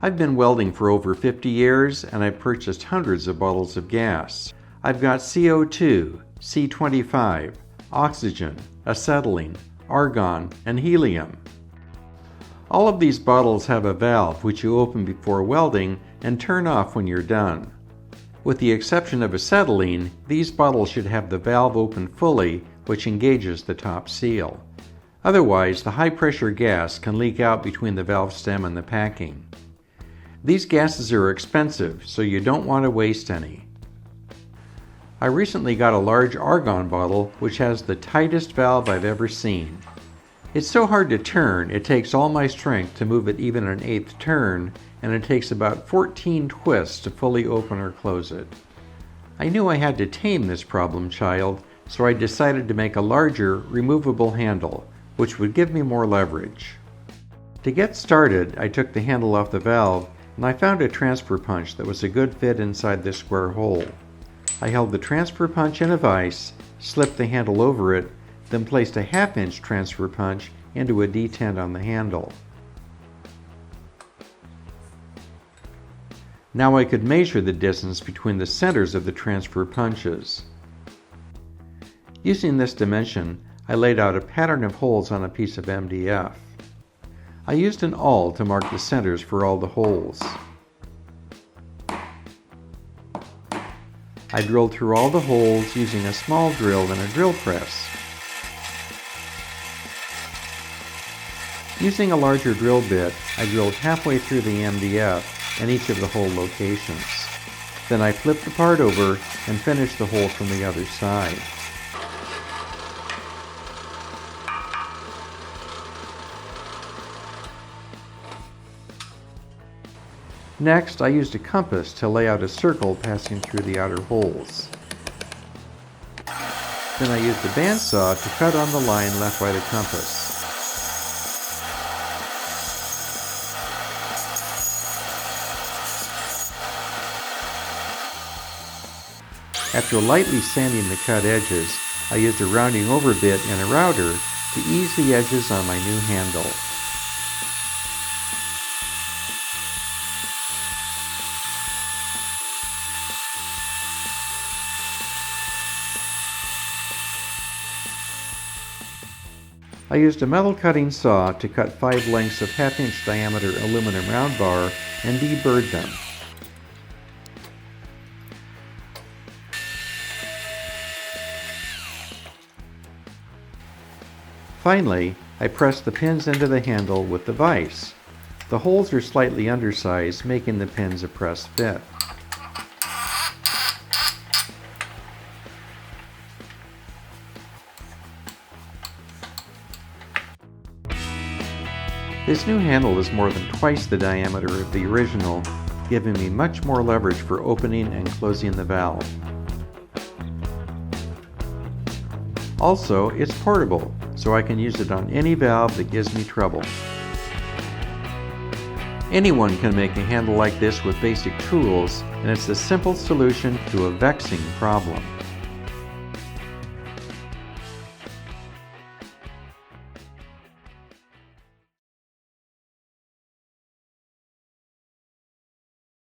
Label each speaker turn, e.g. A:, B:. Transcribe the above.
A: I've been welding for over 50 years and I've purchased hundreds of bottles of gas. I've got CO2, C25, oxygen, acetylene, argon, and helium. All of these bottles have a valve which you open before welding and turn off when you're done. With the exception of acetylene, these bottles should have the valve open fully, which engages the top seal. Otherwise, the high-pressure gas can leak out between the valve stem and the packing. These gases are expensive, so you don't want to waste any. I recently got a large argon bottle which has the tightest valve I've ever seen. It's so hard to turn, it takes all my strength to move it even an eighth turn, and it takes about 14 twists to fully open or close it. I knew I had to tame this problem child, so I decided to make a larger, removable handle, which would give me more leverage. To get started, I took the handle off the valve and I found a transfer punch that was a good fit inside the square hole. I held the transfer punch in a vise, slipped the handle over it, then placed a 1/2-inch transfer punch into a detent on the handle. Now I could measure the distance between the centers of the transfer punches. Using this dimension, I laid out a pattern of holes on a piece of MDF. I used an awl to mark the centers for all the holes. I drilled through all the holes using a small drill and a drill press. Using a larger drill bit, I drilled halfway through the MDF in each of the hole locations. Then I flipped the part over and finished the hole from the other side. Next, I used a compass to lay out a circle passing through the outer holes. Then I used a bandsaw to cut on the line left by the compass. After lightly sanding the cut edges, I used a rounding over bit and a router to ease the edges on my new handle. I used a metal cutting saw to cut 5 lengths of 1/2-inch diameter aluminum round bar and deburred them. Finally, I pressed the pins into the handle with the vise. The holes are slightly undersized, making the pins a press fit. This new handle is more than twice the diameter of the original, giving me much more leverage for opening and closing the valve. Also, it's portable, so I can use it on any valve that gives me trouble. Anyone can make a handle like this with basic tools, and it's a simple solution to a vexing problem.